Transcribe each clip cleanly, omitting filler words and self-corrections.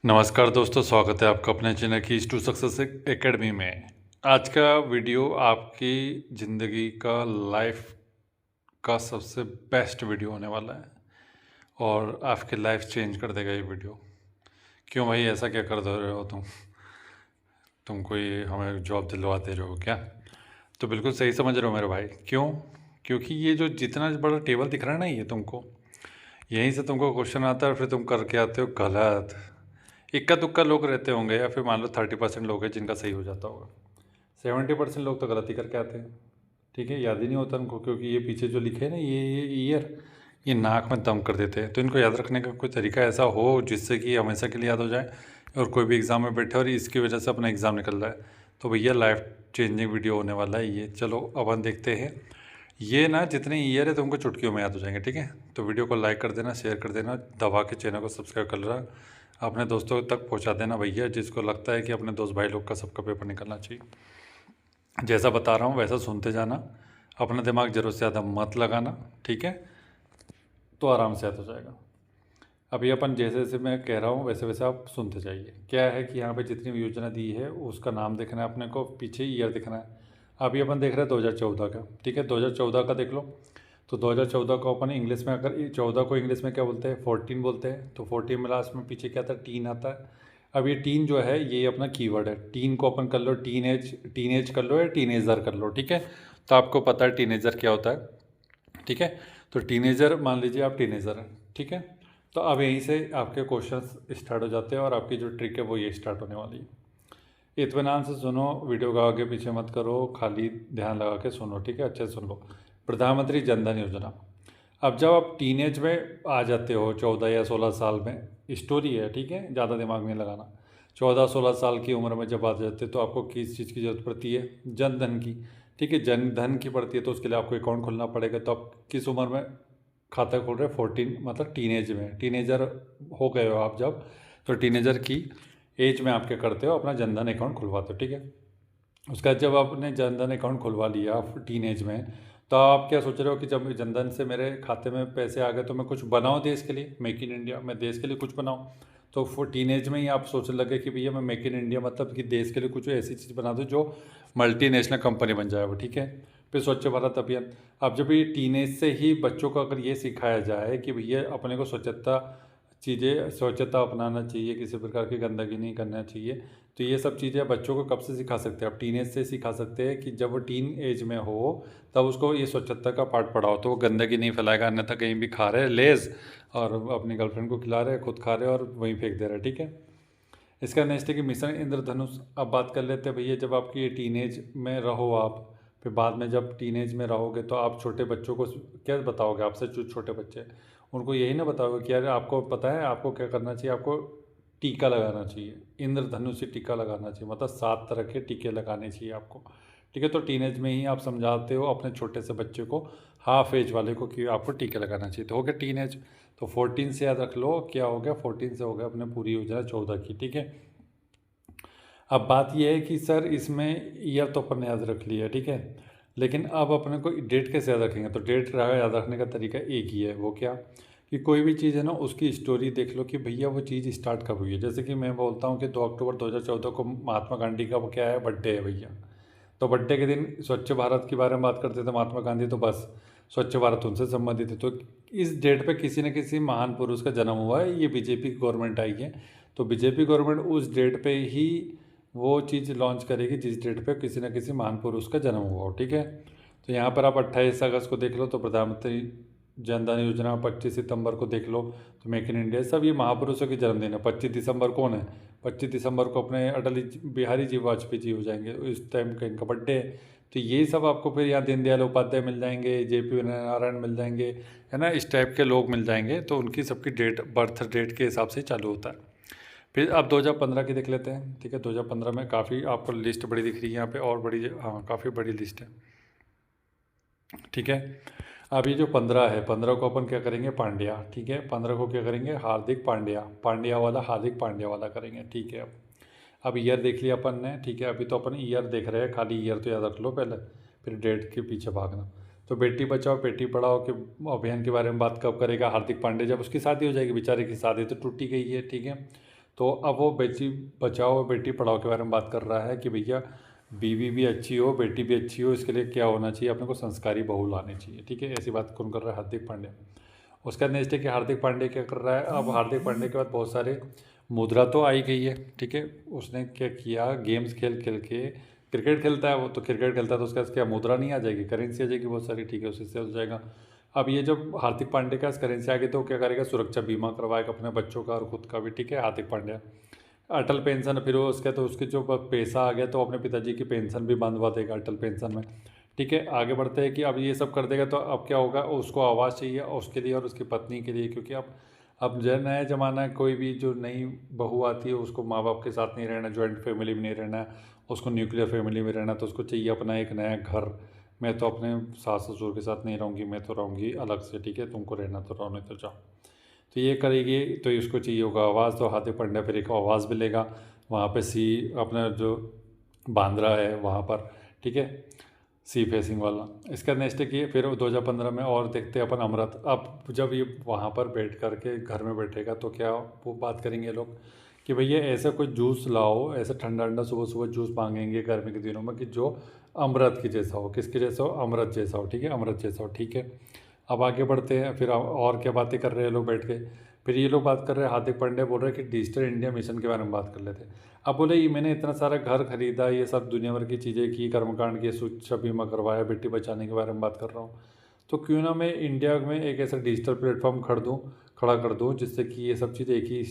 नमस्कार दोस्तों, स्वागत है आपका अपने चैनल की टू सक्सेस एकेडमी में। आज का वीडियो आपकी ज़िंदगी का लाइफ का सबसे बेस्ट वीडियो होने वाला है और आपकी लाइफ चेंज कर देगा ये वीडियो। क्यों भाई, ऐसा क्या कर दे रहे हो तुम कोई हमें जॉब दिलवा दे रहे हो क्या? तो बिल्कुल सही समझ रहे हो मेरे भाई। क्यों? क्योंकि ये जो जितना बड़ा टेबल दिख रहा है ना, ये तुमको यहीं से तुमको क्वेश्चन आता है और फिर तुम करके आते हो गलत। इक्का दुक्का लोग रहते होंगे या फिर मान लो 30% लोग हैं जिनका सही हो जाता होगा। 70% लोग तो गलती करके आते हैं। ठीक है, याद ही नहीं होता उनको, क्योंकि ये पीछे जो लिखे हैं ना, ये ईयर, ये नाक में दम कर देते हैं। तो इनको याद रखने का कोई तरीका ऐसा हो जिससे कि हमेशा के लिए याद हो जाए और कोई भी एग्ज़ाम में बैठे और इसकी वजह से अपना एग्ज़ाम निकल रहा है। तो भैया लाइफ चेंजिंग वीडियो होने वाला है ये। चलो अब हम देखते हैं। ये ना जितने ईयर है तुमको चुटकियों में याद हो जाएंगे। ठीक है, तो वीडियो को लाइक कर देना, शेयर कर देना, दबा के चैनल को सब्सक्राइब कर लेना, अपने दोस्तों तक पहुंचा देना भैया, जिसको लगता है कि अपने दोस्त भाई लोग का सबका पेपर निकलना चाहिए। जैसा बता रहा हूँ वैसा सुनते जाना, अपना दिमाग ज़रूरत से ज़्यादा मत लगाना। ठीक है, तो आराम से याद हो जाएगा। अभी अपन जैसे जैसे मैं कह रहा हूँ वैसे वैसे आप सुनते जाइए। क्या है कि यहाँ पे जितनी भी योजना दी है उसका नाम देखना है अपने को, पीछे ईयर देखना है। अभी अपन देख रहे हैं 2014 का। ठीक है, 2014 का देख लो। तो 2014 को अपन इंग्लिश में, अगर 14 को इंग्लिश में क्या बोलते हैं, 14 बोलते हैं। तो 14 में लास्ट में पीछे क्या आता है, टीन आता है। अब ये टीन जो है ये अपना कीवर्ड है। टीन को अपन कर लो टीन एज कर लो या टीनेजर कर लो। ठीक है, तो आपको पता है टीनेजर क्या होता है। ठीक है, तो टीनेजर मान लीजिए आप टीनेजर हैं। ठीक है, तो अब यहीं से आपके क्वेश्चंस स्टार्ट हो जाते हैं और आपकी जो ट्रिक है वो ये स्टार्ट होने वाली है। इत्मीनान से सुनो, वीडियो का आगे पीछे मत करो, खाली ध्यान लगा के सुनो। ठीक है, अच्छे से सुन लो। प्रधानमंत्री जन धन योजना। अब जब आप टीनेज में आ जाते हो 14 या 16 साल में, स्टोरी है। ठीक है, ज़्यादा दिमाग नहीं लगाना। 14-16 साल की उम्र में जब आ जाते हो तो आपको किस चीज़ की ज़रूरत पड़ती है, जन धन की। ठीक है, जन धन की पड़ती है, तो उसके लिए आपको अकाउंट खोलना पड़ेगा। तो आप किस उम्र में खाता खोल रहे हैं, 14, मतलब टीनेज में, टीनेजर हो गए हो आप जब, तो टीनेजर की एज में आप क्या करते हो, अपना जनधन अकाउंट खुलवाते हो। ठीक है, उसके बाद जब आपने जनधन अकाउंट खुलवा लिया टीन एज में, तो आप क्या सोच रहे हो कि जब जनधन से मेरे खाते में पैसे आ गए तो मैं कुछ बनाऊं देश के लिए, मेक इन इंडिया, मैं देश के लिए कुछ बनाऊं। तो वो टीन एज में ही आप सोचने लगे कि भैया मैं मेक इन इंडिया मतलब कि देश के लिए कुछ ऐसी चीज़ बना दूं जो मल्टीनेशनल कंपनी बन जाए वो। ठीक है, फिर स्वच्छ भारत अभियान। अब जब ये टीन एज से ही बच्चों को अगर ये सिखाया जाए कि भैया अपने को स्वच्छता अपनाना चाहिए, किसी प्रकार की गंदगी नहीं करना चाहिए, तो ये सब चीज़ें बच्चों को कब से सिखा सकते हैं, आप टीन एज से सिखा सकते हैं कि जब वो टीन एज में हो तब उसको ये स्वच्छता का पाठ पढ़ाओ, तो वो गंदगी नहीं फैलाएगा। अन्यथा कहीं भी खा रहे लेज और अपनी गर्लफ्रेंड को खिला रहे, खुद खा रहे और वहीं फेंक दे रहे। ठीक है, इसका नेक्स्ट है कि मिशन इंद्रधनुष। अब बात कर लेते हैं भैया, जब आपकी ये टीनेज में रहो आप, फिर बाद में जब टीनेज में रहोगे तो आप छोटे बच्चों को क्या बताओगे, आपसे जो छोटे बच्चे हैं उनको यही ना बताओगे कि यार आपको पता है आपको क्या करना चाहिए, आपको टीका लगाना चाहिए, इंद्रधनुष से टीका लगाना चाहिए, मतलब 7 तरह के टीके लगाने चाहिए आपको। ठीक है, तो टीनेज में ही आप समझाते हो अपने छोटे से बच्चे को, हाफ एज वाले को, कि आपको टीके लगाना चाहिए। तो हो गया टीनेज। तो 14 से याद रख लो क्या हो गया, 14 से हो गया अपने पूरी योजना 14 की। ठीक है, अब बात यह है कि सर इसमें ईयर तो अपन ने याद रख लिया। ठीक है, लेकिन अब अपने को डेट कैसे याद रखेंगे, तो डेट याद रखने का तरीका एक ही है। वो क्या कि कोई भी चीज़ है ना उसकी स्टोरी देख लो कि भैया वो चीज़ स्टार्ट कब हुई है। जैसे कि मैं बोलता हूँ कि 2 अक्टूबर 2014 को महात्मा गांधी का वो क्या है, बर्थडे है भैया। तो बर्थडे के दिन स्वच्छ भारत के बारे में बात करते थे महात्मा गांधी, तो बस स्वच्छ भारत उनसे संबंधित है। तो इस डेट पे किसी न किसी महान पुरुष का जन्म हुआ है। ये बीजेपी की गवर्नमेंट आई है, तो बीजेपी गवर्नमेंट उस डेट पे ही वो चीज़ लॉन्च करेगी जिस डेट पे किसी न किसी महान पुरुष का जन्म हुआ हो। ठीक है, तो यहाँ पर आप 28 अगस्त को देख लो तो प्रधानमंत्री जन धन योजना, 25 सितंबर को देख लो तो मेक इन इंडिया, सब ये महापुरुषों के जन्मदिन है। 25 दिसंबर कौन है, 25 दिसंबर को अपने अटल बिहारी जी वाजपेयी जी हो जाएंगे, इस टाइम का इनका बर्थडे है। तो ये सब आपको फिर यहाँ दीनदयाल उपाध्याय मिल जाएंगे, JP नारायण मिल जाएंगे, है ना, इस टाइप के लोग मिल जाएंगे। तो उनकी सबकी डेट, बर्थ डेट के हिसाब से चालू होता है। फिर अब 2015 की देख लेते हैं। ठीक है, 2015 में काफ़ी आपको लिस्ट बड़ी दिख रही है यहाँ पे, और बड़ी, हाँ काफ़ी बड़ी लिस्ट है। ठीक है, अभी जो 15 है, 15 को अपन क्या करेंगे, पांड्या। ठीक है, 15 को क्या करेंगे, हार्दिक पांड्या, पांड्या वाला, हार्दिक पांड्या वाला करेंगे। ठीक है, अब ईयर देख लिया अपन ने। ठीक है, अभी तो अपन ईयर देख रहे हैं, खाली ईयर तो याद रख लो पहले, फिर डेट के पीछे भागना। तो बेटी बचाओ बेटी पढ़ाओ के अभियान के बारे में बात कब करेगा हार्दिक पांड्या, जब उसकी शादी हो जाएगी। बेचारे की शादी तो टूटी गई है। ठीक है, तो अब वो बेटी बचाओ बेटी पढ़ाओ के बारे में बात कर रहा है कि भैया बीवी भी अच्छी हो बेटी भी अच्छी हो, इसके लिए क्या होना चाहिए, अपने को संस्कारी बहू लानी चाहिए। ठीक है, ऐसी बात कौन कर रहा है? हार्दिक पांड्या। उसका नेक्स्ट है कि हार्दिक पांड्या क्या कर रहा है। अब हार्दिक पांड्या के बाद बहुत सारे मुद्रा तो आई गई है। ठीक है, उसने क्या किया, गेम्स खेल खेल के, क्रिकेट खेलता है वो, तो क्रिकेट खेलता है तो उसका क्या मुद्रा नहीं आ जाएगी, करेंसी आ जाएगी बहुत सारी। ठीक है, उससे हो जाएगा। अब ये जब हार्दिक पांड्या का करेंसी आ गई तो क्या करेगा, सुरक्षा बीमा करवाएगा अपने बच्चों का और खुद का भी। ठीक है, हार्दिक पांड्या। अटल पेंशन, फिर वो उसके तो उसके जो पैसा आ गया तो अपने पिताजी की पेंशन भी बंधवा देगा अटल पेंशन में। ठीक है, आगे बढ़ते हैं कि अब ये सब कर देगा तो अब क्या होगा, उसको आवाज़ चाहिए उसके लिए और उसकी पत्नी के लिए, क्योंकि अब जो नया ज़माना है, कोई भी जो नई बहू आती है उसको माँ बाप के साथ नहीं रहना, जॉइंट फैमिली में नहीं रहना, उसको न्यूक्लियर फैमिली में रहना, तो उसको चाहिए अपना एक नया घर। मैं तो अपने सास ससुर के साथ नहीं रहूँगी, मैं तो रहूँगी अलग से। ठीक है, तुमको रहना तो रहने तो जाओ। तो ये करेगी तो इसको चाहिए होगा आवाज़, तो हार्दिक पांड्या फिर एक आवाज़ भी लेगा वहाँ पे सी, अपना जो बांद्रा है वहाँ पर। ठीक है, सी फेसिंग वाला। इसका नेक्स्ट है कि फिर 2015 में और देखते हैं अपन अमृत। अब जब ये वहाँ पर बैठ कर के घर में बैठेगा तो क्या वो बात करेंगे लोग कि भैया ऐसा कोई जूस लाओ, ऐसा ठंडा ठंडा सुबह सुबह जूस मांगेंगे गर्मी के दिनों में कि जो अमृत की जैसा हो। किसके जैसा हो? अमृत जैसा हो। ठीक है, अमृत जैसा हो। ठीक है, अब आगे बढ़ते हैं। फिर और क्या बातें कर रहे हैं लोग बैठ के। फिर ये लोग बात कर रहे हैं, हार्दिक पांड्या बोल रहे हैं कि डिजिटल इंडिया मिशन के बारे में बात कर लेते हैं। अब बोले ये मैंने इतना सारा घर खरीदा, ये सब दुनिया भर की चीज़ें की, कर्मकांड किए, सुरक्षा बीमा करवाया, बेटी बचाने के बारे में बात कर रहा हूँ, तो क्यों ना मैं इंडिया में एक ऐसा डिजिटल प्लेटफॉर्म खड़ा कर दूँ जिससे कि ये सब चीज़ एक ही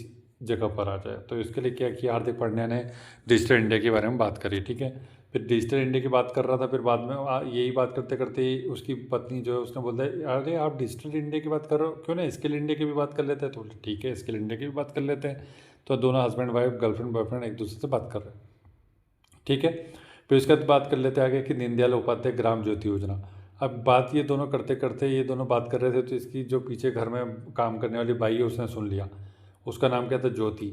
जगह पर आ जाए। तो इसके लिए क्या किया, हार्दिक पांड्या ने डिजिटल इंडिया के बारे में बात करी। ठीक है, फिर डिजिटल इंडिया की बात कर रहा था, फिर बाद में यही बात करते करते उसकी पत्नी जो है उसने बोलता है अरे आप डिजिटल इंडिया की बात कर रहे हो, क्यों ना स्किल इंडिया की भी बात कर लेते हैं। तो बोले ठीक है, स्किल इंडिया की भी बात कर लेते हैं। तो दोनों हस्बैंड वाइफ, गर्लफ्रेंड बॉयफ्रेंड एक दूसरे से बात कर रहे हैं। ठीक है, फिर उसके बाद बात कर लेते हैं आगे कि दीनदयाल उपाध्याय ग्राम ज्योति योजना। अब बात ये दोनों करते करते ये दोनों बात कर रहे थे तो इसकी जो पीछे घर में काम करने वाली बाई है उसने सुन लिया। उसका नाम क्या था? ज्योति।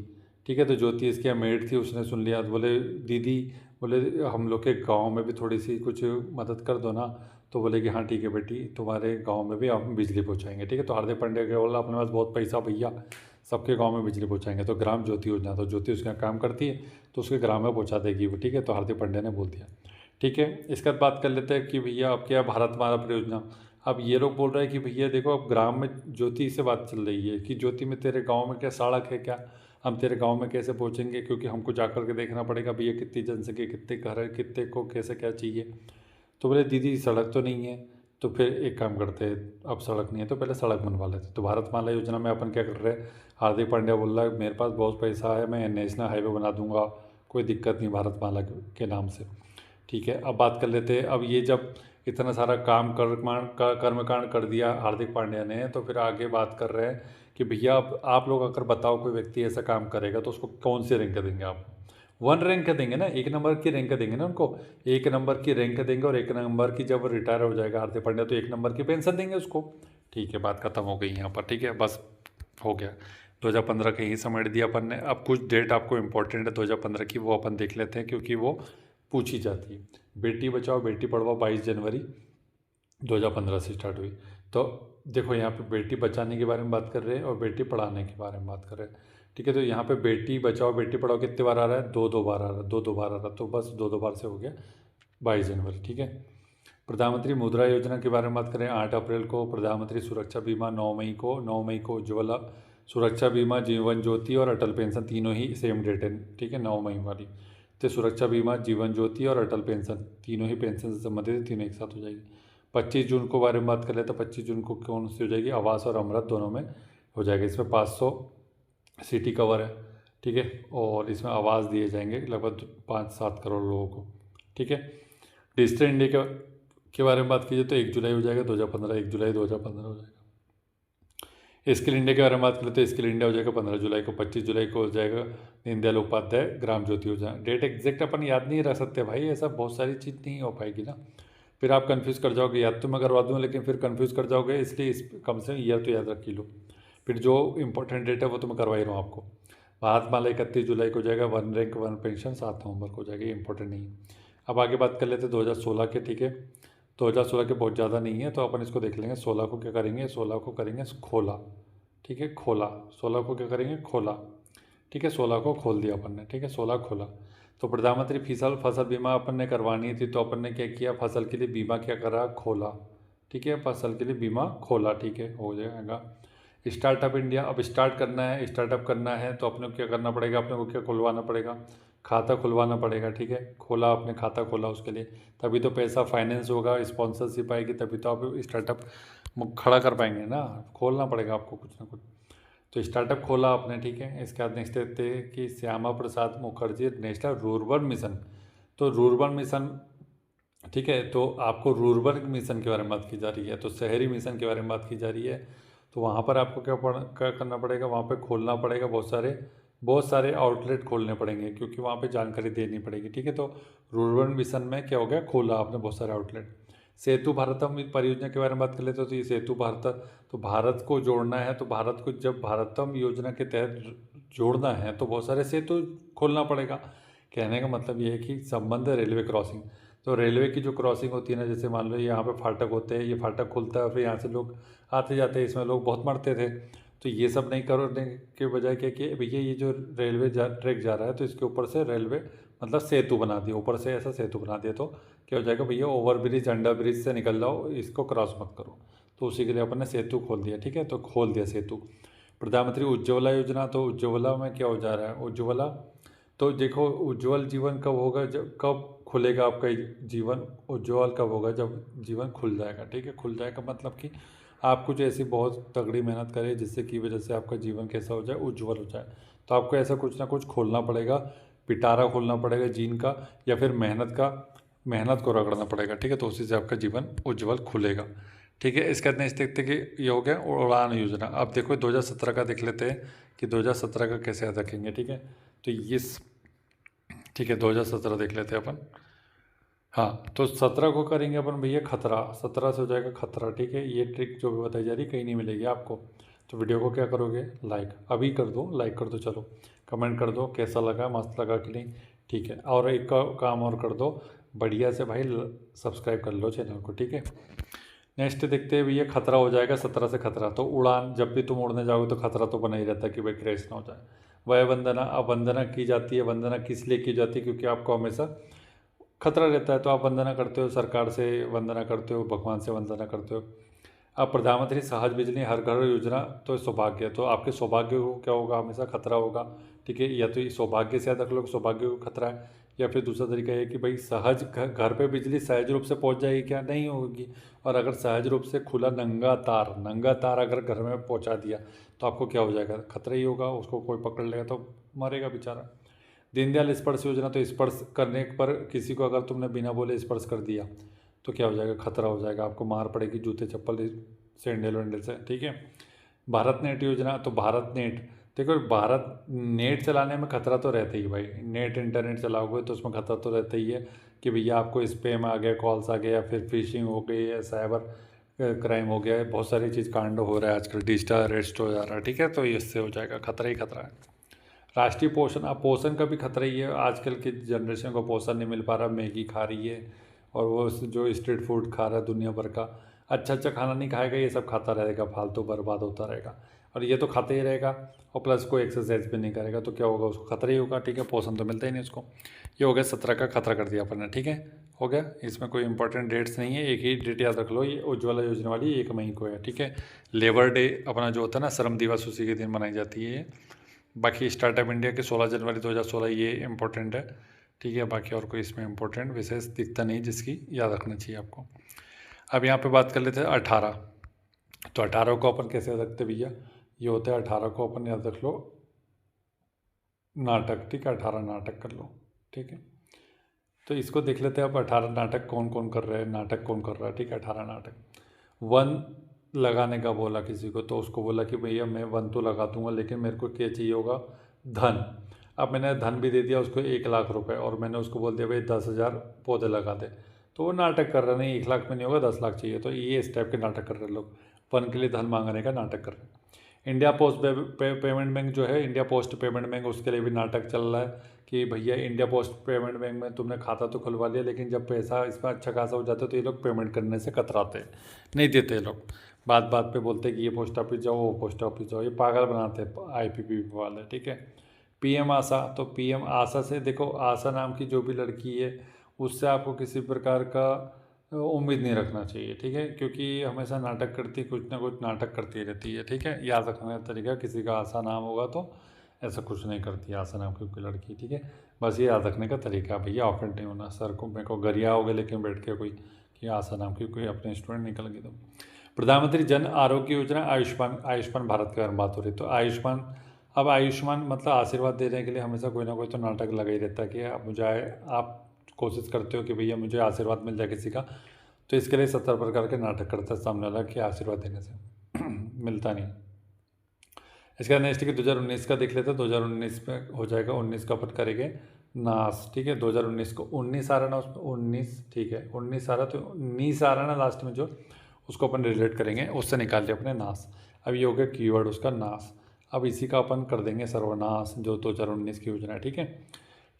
ठीक है, तो ज्योति इसकी यहाँ मेड थी, उसने सुन लिया। तो बोले दीदी, बोले हम लोग के गांव में भी थोड़ी सी कुछ मदद कर दो ना। तो बोले कि हाँ ठीक है बेटी, तुम्हारे गांव में भी हम बिजली पहुंचाएंगे। ठीक है, तो हार्दिक पांड्या के बोला अपने पास बहुत पैसा भैया, सबके गांव में बिजली पहुंचाएंगे। तो ग्राम ज्योति योजना, तो ज्योति उसके यहाँ काम करती है तो उसके ग्राम में पहुंचा देगी वो। ठीक है, तो हार्दिक पांड्या ने बोल दिया। ठीक है, इसके बाद बात कर लेते हैं कि भैया अब क्या भारतमाला परियोजना। अब ये लोग बोल रहे हैं कि भैया देखो अब ग्राम में ज्योति से बात चल रही है कि ज्योति में तेरे गांव में क्या सड़क है क्या, हम तेरे गांव में कैसे पहुंचेंगे, क्योंकि हमको जाकर के देखना पड़ेगा भैया कितनी जनसंख्या, कितने घर है, कितने को कैसे क्या चाहिए। तो बोले दीदी सड़क तो नहीं है। तो फिर एक काम करते हैं, अब सड़क नहीं है तो पहले सड़क बनवा लेते। तो भारतमाला योजना में अपन क्या कर रहे हैं, हार्दिक पांड्या बोल रहा है मेरे पास बहुत पैसा है, मैं नेशनल हाईवे बना दूंगा, कोई दिक्कत नहीं भारतमाला के नाम से। ठीक है, अब बात कर लेते हैं। अब ये जब इतना सारा काम कर्मकांड कर दिया हार्दिक पांड्या ने, तो फिर आगे बात कर रहे हैं कि भैया अब आप लोग अगर बताओ कोई व्यक्ति ऐसा काम करेगा तो उसको कौन सी रैंक देंगे आप? 1 रैंक देंगे ना, 1 नंबर की रैंक देंगे ना उनको, 1 नंबर की रैंक देंगे। और 1 नंबर की जब रिटायर हो जाएगा हार्दिक पांड्या तो 1 नंबर की पेंशन देंगे उसको। ठीक है, बात खत्म हो गई यहाँ पर। ठीक है, बस हो गया। 2015 के ही समेट दिया अपन ने। अब कुछ डेट आपको इम्पोर्टेंट है 2015 की, वो अपन देख लेते हैं क्योंकि वो पूछी जाती है। बेटी बचाओ बेटी पढ़ाओ 22 जनवरी 2015 से स्टार्ट हुई। तो देखो यहाँ पे बेटी बचाने के बारे में बात कर रहे हैं और बेटी पढ़ाने के बारे में बात कर रहे हैं। ठीक है, तो यहाँ पे बेटी बचाओ बेटी पढ़ाओ कितने बार आ रहा है? दो बार आ रहा है, दो बार आ रहा है, तो बस दो बार से हो गया 22 जनवरी। ठीक है, प्रधानमंत्री मुद्रा योजना के बारे में बात करें 8 अप्रैल को, प्रधानमंत्री सुरक्षा बीमा 9 मई को उज्ज्वला सुरक्षा बीमा, जीवन ज्योति और अटल पेंशन तीनों ही सेम डेट है। ठीक है, 9 मई वाली। तो सुरक्षा बीमा, जीवन ज्योति और अटल पेंशन तीनों ही पेंशन से संबंधित है, तीनों एक साथ हो जाएगी। 25 जून को बारे में बात कर लेते हैं। 25 जून को कौन सी हो जाएगी? आवास और अमृत दोनों में हो जाएगा। इसमें 500 सिटी कवर है। ठीक है, और इसमें आवास दिए जाएंगे लगभग 5-7 करोड़ लोगों को। ठीक है, डिजिटल इंडिया के बारे में बात कीजिए तो 1 जुलाई हो जाएगा 2015, 1 जुलाई 2015 हो जाएगा। स्किल इंडिया के बारे में बात करें तो स्किल इंडिया हो जाएगा 15 जुलाई को। 25 जुलाई को हो जाएगा दीनदयाल उपाध्याय ग्राम ज्योति योजना। डेट एग्जैक्ट अपन याद नहीं रख सकते भाई, ऐसा बहुत सारी चीज़ नहीं हो पाएगी ना, फिर आप कंफ्यूज कर जाओगे। याद तो मैं करवा दूँ लेकिन फिर कंफ्यूज कर जाओगे, इसलिए इस कम से कम ईयर तो याद रख लो। फिर जो इंपॉर्टेंट डेट है वो तो मैं करवा ही रहा हूँ आपको। भारतमाला 31 जुलाई को हो जाएगा। 1 रैंक 1 पेंशन 7 नवंबर को हो जाएगी, इंपॉर्टेंट नहीं है। अब आगे बात कर लेते हैं 2016 के। ठीक है, 2016 के बहुत ज़्यादा नहीं है तो अपन इसको देख लेंगे। 16 को क्या करेंगे? 16 को करेंगे खोला। ठीक है, खोला। 16 को क्या करेंगे? खोला। ठीक है। 16 को खोल दिया अपन ने, ठीक है, 16 खोला। तो प्रधानमंत्री फसल बीमा अपन ने करवानी थी, तो अपन ने क्या किया, फसल के लिए बीमा क्या करा, खोला, ठीक है, फसल के लिए बीमा खोला, ठीक है, हो जाएगा। स्टार्टअप इंडिया, अब स्टार्ट करना है, स्टार्टअप करना है तो अपने को क्या करना पड़ेगा, अपने को क्या खुलवाना पड़ेगा, खाता खुलवाना पड़ेगा, ठीक है। खोला आपने, खाता खोला, उसके लिए तभी तो पैसा फाइनेंस होगा, स्पॉन्सरशिप आएगी, तभी तो आप स्टार्टअप खड़ा कर पाएंगे ना। खोलना पड़ेगा आपको कुछ ना कुछ। तो स्टार्टअप खोला आपने, ठीक है। इसके बाद नेक्स्ट देखते हैं कि Shyama Prasad Mukherjee national rurban mission. तो रूरबन मिशन, ठीक है, तो आपको रूरबन मिशन के बारे में बात की जा रही है, तो शहरी मिशन के बारे में बात की जा रही है। तो वहाँ पर आपको क्या करना पड़ेगा, वहाँ पे खोलना पड़ेगा, बहुत सारे आउटलेट खोलने पड़ेंगे, क्योंकि वहाँ पे जानकारी देनी पड़ेगी, ठीक है। तो रूरबन मिशन में क्या हो गया, खोला आपने बहुत सारे आउटलेट। सेतु भारतम परियोजना के बारे में बात कर लेते हो, तो ये सेतु भारत, तो भारत को जोड़ना है, तो भारत को जब भारतम योजना के तहत जोड़ना है तो बहुत सारे सेतु खोलना पड़ेगा। कहने का मतलब ये है कि संबंध है रेलवे क्रॉसिंग। तो रेलवे की जो क्रॉसिंग होती है ना, जैसे मान लो यहाँ पे फाटक होते हैं, ये फाटक खुलता है, फिर यहाँ से लोग आते जाते हैं, इसमें लोग बहुत मरते थे। तो ये सब नहीं करने के बजाय क्या कि भैया ये जो रेलवे ट्रैक जा रहा है, तो इसके ऊपर से रेलवे मतलब सेतु बना दिया, ऊपर से ऐसा सेतु बना दिया, तो क्या हो जाएगा भैया, ओवर ब्रिज अंडर ब्रिज से निकल जाओ, इसको क्रॉस मत करो। तो उसी के लिए अपन ने सेतु खोल दिया, ठीक है, तो खोल दिया सेतु। प्रधानमंत्री उज्ज्वला योजना, तो उज्ज्वला में क्या हो जा रहा है, उज्ज्वला, तो देखो उज्ज्वल जीवन कब होगा, जब कब खुलेगा आपका जीवन, उज्ज्वल कब होगा, जब जीवन खुल जाएगा, ठीक है। खुल जाएगा मतलब कि आप कुछ ऐसी बहुत तगड़ी मेहनत करें जिससे की वजह से आपका जीवन कैसा हो जाए, उज्ज्वल हो जाए। तो आपको ऐसा कुछ ना कुछ खोलना पड़ेगा, पिटारा खोलना पड़ेगा जीन का, या फिर मेहनत को रगड़ना पड़ेगा, ठीक है। तो उसी से आपका जीवन उज्ज्वल खुलेगा, ठीक है। इसके बाद नेक्स्ट देखते कि ये हो गया उड़ान योजना। अब देखो 2017 का देख लेते हैं कि 2017 का कैसे याद रखेंगे, ठीक है। तो इस, ठीक है, 2017 देख लेते हैं अपन। हाँ, तो 17 को करेंगे अपन भैया खतरा, 17 से हो जाएगा खतरा, ठीक है। ये ट्रिक जो भी बताई जा रही कहीं नहीं मिलेगी आपको। तो वीडियो को क्या करोगे, लाइक अभी कर दो, लाइक कर दो, चलो कमेंट कर दो कैसा लगा, मस्त लगा कि नहीं, ठीक है। और एक काम और कर दो, बढ़िया से भाई सब्सक्राइब कर लो चैनल को, ठीक है। नेक्स्ट देखते हैं भैया, खतरा हो जाएगा 17 से खतरा। तो उड़ान, जब भी तुम उड़ने जाओगे तो खतरा तो बना ही रहता है कि भाई क्रैश ना हो जाए। वह वंदना, अब वंदना की जाती है, वंदना किस लिए की जाती है, क्योंकि आपको हमेशा खतरा रहता है, तो आप वंदना करते हो, सरकार से वंदना करते हो, भगवान से वंदना करते हो। अब प्रधानमंत्री सहज बिजली हर घर योजना, तो सौभाग्य, तो आपके सौभाग्य को क्या होगा, हमेशा खतरा होगा, ठीक है। या तो ये सौभाग्य से याद रख लो, सौभाग्य को खतरा है, या फिर दूसरा तरीका है कि भाई सहज घर पे बिजली सहज रूप से पहुंच जाएगी, क्या नहीं होगी। और अगर सहज रूप से खुला नंगा तार अगर घर में पहुंचा दिया तो आपको क्या हो जाएगा, खतरा ही होगा, उसको कोई पकड़ लेगा तो मरेगा बेचारा। दीनदयाल स्पर्श योजना, तो स्पर्श करने पर किसी को अगर तुमने बिना बोले स्पर्श कर दिया तो क्या हो जाएगा, खतरा हो जाएगा, आपको मार पड़ेगी जूते चप्पल सैंडल वैंडल से, ठीक है। भारत नेट योजना, तो भारत नेट, देखो भारत नेट चलाने में खतरा तो रहता ही भाई, नेट इंटरनेट चलाओगे तो उसमें खतरा तो रहता ही है कि भैया आपको स्पैम आ गया, कॉल्स आ गया, या फिर फिशिंग हो गई, या साइबर क्राइम हो गया है, बहुत सारी चीज़ कांड हो रहा है आजकल, डिजिटल अरेस्ट हो जा रहा है, ठीक है। तो इससे हो जाएगा, खतरा ही खतरा है। राष्ट्रीय पोषण, अब पोषण का भी खतरा ही है, आजकल की जनरेशन को पोषण नहीं मिल पा रहा, मैगी खा रही है, और वो जो स्ट्रीट फूड खा रहा है दुनिया भर का, अच्छा अच्छा खाना नहीं खाएगा, ये सब खाता रहेगा, फालतू बर्बाद होता रहेगा, और ये तो खाता ही रहेगा, और प्लस कोई एक्सरसाइज भी नहीं करेगा, तो क्या होगा, उसको खतरा ही होगा, ठीक है। पोषण तो मिलता ही नहीं उसको। ये हो गया 17 का खतरा कर दिया अपन ने, ठीक है, हो गया। इसमें कोई इंपॉर्टेंट डेट्स नहीं है, एक ही डेट याद रख लो, ये उज्ज्वला योजना वाली 1 मई को है, ठीक है। लेबर डे अपना जो होता है ना, श्रम दिवस, उसी के दिन मनाई जाती है ये। बाकी स्टार्टअप इंडिया के 16 जनवरी 2016 ये इम्पोर्टेंट है, ठीक है। बाकी और कोई इसमें इम्पोर्टेंट विशेष दिखता नहीं जिसकी याद रखना चाहिए आपको। अब यहाँ पे बात कर लेते हैं 18। तो 18 को अपन कैसे याद रखते भैया, ये होता है 18 को अपन याद रख लो नाटक, ठीक है, 18 नाटक कर लो, ठीक है। तो इसको देख लेते हैं अब 18 नाटक कौन कौन कर रहे हैं, नाटक कौन कर रहा है, ठीक है। 18 नाटक, वन लगाने का बोला किसी को, तो उसको बोला कि भैया मैं वन तो लगा दूंगा, लेकिन मेरे को क्या चाहिए होगा, धन। अब मैंने धन भी दे दिया उसको 1 लाख रुपए, और मैंने उसको बोल दिया भाई 10,000 पौधे लगा दे, तो वो नाटक कर रहा, नहीं 1 लाख में नहीं होगा, 10 लाख चाहिए। तो ये इस टाइप के नाटक कर रहे लोग, वन के लिए धन मांगने का नाटक कर रहे हैं। इंडिया पोस्ट पेमेंट बैंक जो है, इंडिया पोस्ट पेमेंट बैंक, उसके लिए भी नाटक चल रहा है कि भैया इंडिया पोस्ट पेमेंट बैंक में तुमने खाता तो खुलवा लिया, लेकिन जब पैसा इसमें अच्छा खासा हो जाता है तो ये लोग पेमेंट करने से कतराते हैं, नहीं देते लोग, बात बात पे बोलते हैं कि ये पोस्ट ऑफिस जाओ, वो पोस्ट ऑफिस जाओ, ये पागल बनाते हैं IPP वाले, ठीक है। पीएम आशा, तो पीएम आशा से देखो, आशा नाम की जो भी लड़की है उससे आपको किसी प्रकार का उम्मीद नहीं रखना चाहिए, ठीक है, क्योंकि हमेशा नाटक करती, कुछ ना कुछ नाटक करती रहती है, ठीक है। याद रखने का तरीका, किसी का आशा नाम होगा तो ऐसा कुछ नहीं करती आशा नाम की कोई लड़की, ठीक है। बस ये याद रखने का तरीका, भैया ऑफेंड नहीं होना। सर को मेरे को गरिया हो गया लेकिन बैठ के कोई कि आशा नाम की कोई अपने स्टूडेंट निकल गई। तो प्रधानमंत्री जन आरोग्य योजना, आयुष्मान, आयुष्मान भारत के बारे में बात हो रही, तो आयुष्मान, अब आयुष्मान मतलब आशीर्वाद देने के लिए हमेशा कोई ना कोई तो नाटक लगा ही रहता है कि आप मुझे आप कोशिश करते हो कि भैया मुझे आशीर्वाद मिल जाए किसी का, तो इसके लिए 70 प्रकार के नाटक करता है सामने वाला कि आशीर्वाद देने से मिलता नहीं। इसका नेक्स्ट कि 2019 का देख लेते हैं। 2019 में हो जाएगा, 19 का अपन करेंगे नास, ठीक है। 2019 को 19 आ रहा ना उसमें, 19, ठीक है, 19 आ रहा, तो 19 आ रहा ना लास्ट में जो, उसको अपन रिलेट करेंगे, उससे निकाल लिया अपने नास। अब ये हो गया कीवर्ड उसका नास। अब इसी का अपन कर देंगे सर्वनाश, जो 2019 की योजना है, ठीक है।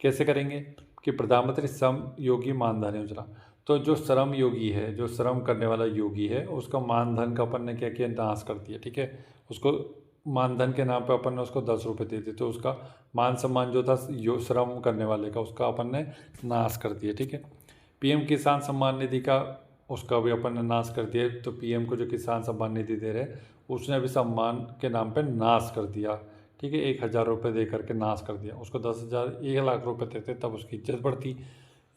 कैसे करेंगे कि प्रधानमंत्री श्रम योगी मानधन योजना, तो जो श्रम योगी है, जो श्रम करने वाला योगी है, उसका मानधन का अपन ने क्या किया, नाश कर दिया, ठीक है। उसको मानधन के नाम पे अपन ने उसको 10 रुपये दे दिए, तो उसका मान सम्मान जो था श्रम करने वाले का, उसका अपन ने नाश कर दिया, ठीक है। पीएम किसान सम्मान निधि का, उसका भी अपन ने नाश कर दिया। तो पीएम को जो किसान सम्मान निधि दे रहे, उसने भी सम्मान के नाम पे नाश कर दिया, ठीक है। 1000 रुपये दे करके नाश कर दिया। उसको 10,000, 1,00,000 रुपये देते तब उसकी इज्जत बढ़ती।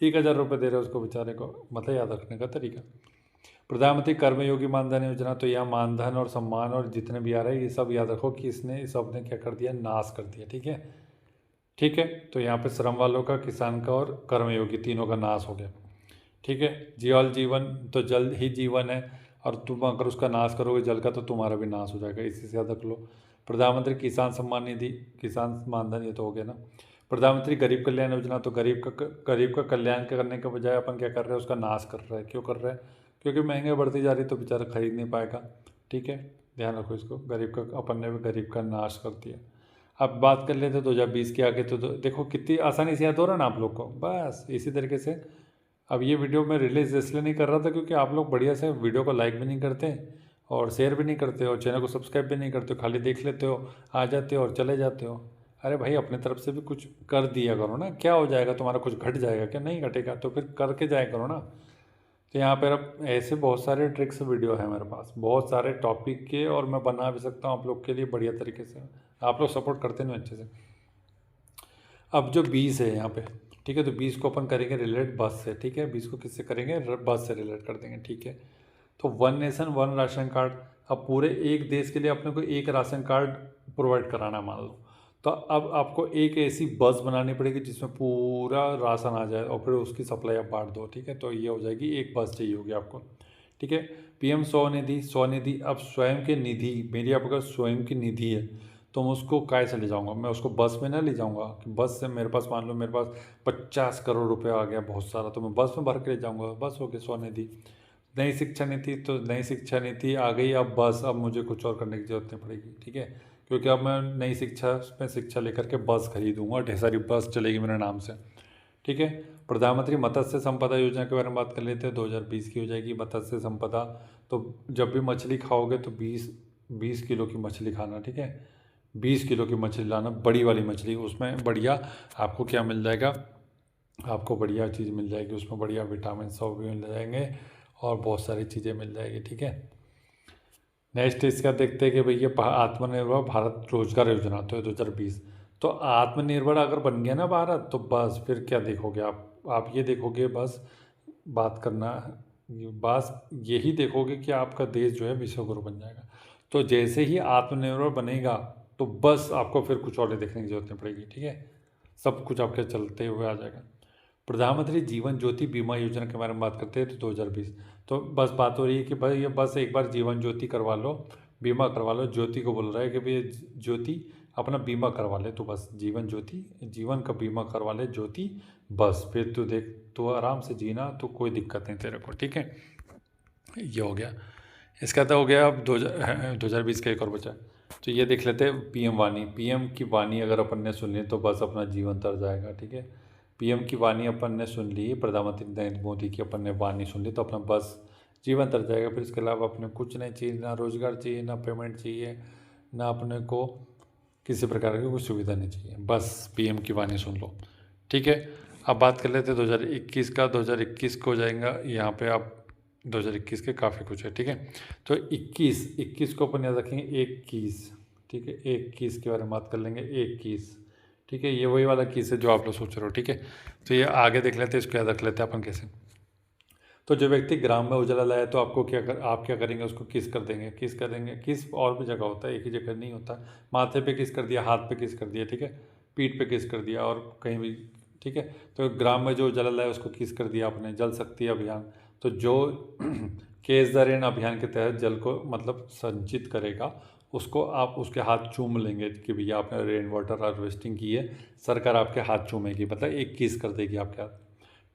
1,000 रुपये दे रहे उसको बेचारे को, मतलब याद रखने का तरीका। प्रधानमंत्री कर्मयोगी मानधन योजना, तो यह मानधन और सम्मान और जितने भी आ रहे हैं ये सब याद रखो कि इसने, इस सब ने क्या कर दिया, नाश कर दिया, ठीक है, ठीक है। तो यहाँ पे श्रम वालों का, किसान का और कर्मयोगी, तीनों का नाश हो गया, ठीक है। जल जीवन, तो जल ही जीवन है, और तुम अगर उसका नाश करोगे जल का, तो तुम्हारा भी नाश हो जाएगा, इसी से याद रख लो। प्रधानमंत्री किसान सम्मान निधि, किसान मानधन, ये तो हो गया ना। प्रधानमंत्री गरीब कल्याण योजना, तो गरीब का कल्याण करने के बजाय अपन क्या कर रहे हैं, उसका नाश कर रहे हैं। क्यों कर रहे हैं, क्योंकि महंगाई बढ़ती जा रही, तो बेचारा खरीद नहीं पाएगा, ठीक है। ध्यान रखो इसको, गरीब का, अपन ने भी गरीब का नाश कर दिया। अब बात कर लेते 2020 के आगे, तो देखो कितनी आसानी से याद हो रहा है ना आप लोग को, बस इसी तरीके से। अब ये वीडियो मैं रिलीज इसलिए नहीं कर रहा था क्योंकि आप लोग बढ़िया से वीडियो को लाइक भी नहीं करते और शेयर भी नहीं करते और चैनल को सब्सक्राइब भी नहीं करते हो, खाली देख लेते हो, आ जाते हो और चले जाते हो। अरे भाई, अपने तरफ से भी कुछ कर दिया करो ना, क्या हो जाएगा तुम्हारा, कुछ घट जाएगा क्या, नहीं घटेगा, तो फिर करके जाया करो ना। तो यहाँ पर अब ऐसे बहुत सारे ट्रिक्स वीडियो है मेरे पास, बहुत सारे टॉपिक के, और मैं बना भी सकता हूँ आप लोग के लिए बढ़िया तरीके से। आप लोग सपोर्ट करते नहीं अच्छे से। अब जो 20 है यहाँ पे, ठीक है, तो 20 को अपन करेंगे रिलेट बस से, ठीक है। 20 को किससे करेंगे, बस से रिलेट कर देंगे, ठीक है। तो 1 नेशन 1 राशन कार्ड, अब पूरे एक देश के लिए अपने को एक राशन कार्ड प्रोवाइड कराना मान लो, तो अब आपको एक ऐसी बस बनानी पड़ेगी जिसमें पूरा राशन आ जाए और फिर उसकी सप्लाई आप बांट दो, ठीक है। तो ये हो जाएगी, एक बस चाहिए होगी आपको, ठीक है। पीएम स्वनिधि, स्वनिधि, अब स्वयं के निधि, मेरी आप अगर स्वयं की निधि है तो मैं उसको काय से ले जाऊंगा, मैं उसको बस में ना ले जाऊंगा कि बस से मेरे पास, मान लो मेरे पास 50 करोड़ रुपए आ गया बहुत सारा, तो मैं बस में भर के ले जाऊंगा, बस हो गया स्वनिधि। नई शिक्षा नीति, तो नई शिक्षा नीति आ गई, अब बस, अब मुझे कुछ और करने की जरूरत नहीं पड़ेगी, ठीक है, क्योंकि अब मैं नई शिक्षा में शिक्षा लेकर के बस खरीदूंगा, ढेर सारी बस चलेगी मेरे नाम से, ठीक है। प्रधानमंत्री मत्स्य संपदा योजना के बारे में बात कर लेते हैं। 2020 की हो जाएगी मत्स्य संपदा, तो जब भी मछली खाओगे तो 20 किलो की मछली खाना, ठीक है। 20 किलो की मछली लाना, बड़ी वाली मछली, उसमें बढ़िया आपको क्या मिल जाएगा, आपको बढ़िया चीज़ मिल जाएगी, उसमें बढ़िया विटामिन सब भी मिल जाएंगे और बहुत सारी चीज़ें मिल जाएगी, ठीक है। नेक्स्ट इसका देखते हैं कि भैया आत्मनिर्भर भारत रोजगार योजना, तो 2020, तो आत्मनिर्भर अगर बन गया ना भारत, तो बस फिर क्या देखोगे आप ये देखोगे, बस बात करना, बस यही देखोगे कि आपका देश जो है विश्व गुरु बन जाएगा। तो जैसे ही आत्मनिर्भर बनेगा तो बस आपको फिर कुछ और देखने की जरूरत नहीं पड़ेगी, ठीक है, सब कुछ आपके चलते हुए आ जाएगा। प्रधानमंत्री जीवन ज्योति बीमा योजना के बारे में बात करते हैं, तो 2020, तो बस बात हो रही है कि भाई ये बस एक बार जीवन ज्योति करवा लो, बीमा करवा लो। ज्योति को बोल रहा है कि भाई ज्योति अपना बीमा करवा ले, तो बस जीवन ज्योति, जीवन का बीमा करवा ले ज्योति, बस फिर तू देख, तू आराम से जीना, तो कोई दिक्कत नहीं तेरे को, ठीक है। ये हो गया, इसका तो हो गया। अब 2020 का एक और बचा, तो ये देख लेते हैं पीएम वाणी। पीएम की वाणी अगर अपन ने सुन ली तो बस अपना जीवन तर जाएगा, ठीक है। पीएम की वाणी अपन ने सुन ली, प्रधानमंत्री नरेंद्र मोदी की अपन ने वाणी सुन ली, तो अपना बस जीवन तर जाएगा। फिर इसके अलावा अपने कुछ नहीं चाहिए, ना रोजगार चाहिए, ना पेमेंट चाहिए, ना अपने को किसी प्रकार की कोई सुविधा नहीं चाहिए, बस पीएम की वाणी सुन लो। ठीक है, अब बात कर लेते हैं 2021 का। 2021 को हो जाएगा यहाँ पे आप 2021 के काफ़ी कुछ है। ठीक है, तो 21 को अपन याद रखेंगे 21। ठीक है, 21 के बारे में बात कर लेंगे, 21। ठीक है, ये वही वाला किस है जो आप लोग सोच रहे हो। ठीक है, तो ये आगे देख लेते हैं, इसको याद रख लेते हैं अपन कैसे। तो जो व्यक्ति ग्राम में उजाला लाए तो आपको आप क्या करेंगे, उसको किस कर देंगे। किस करेंगे, किस और भी जगह होता है, एक ही जगह नहीं होता। माथे पे किस कर दिया, हाथ पे किस कर दिया, ठीक है, पीठ पे किस कर दिया और कहीं भी। ठीक है, तो ग्राम में जो उजाला लाए उसको किस कर दिया आपने, जल शक्ति अभियान। तो जो केस द रेन अभियान के तहत जल को मतलब संचित करेगा, उसको आप उसके हाथ चूम लेंगे कि भैया आपने रेन वाटर हार्वेस्टिंग की है, सरकार आपके हाथ चूमेगी, मतलब एक किस कर देगी आपके हाथ।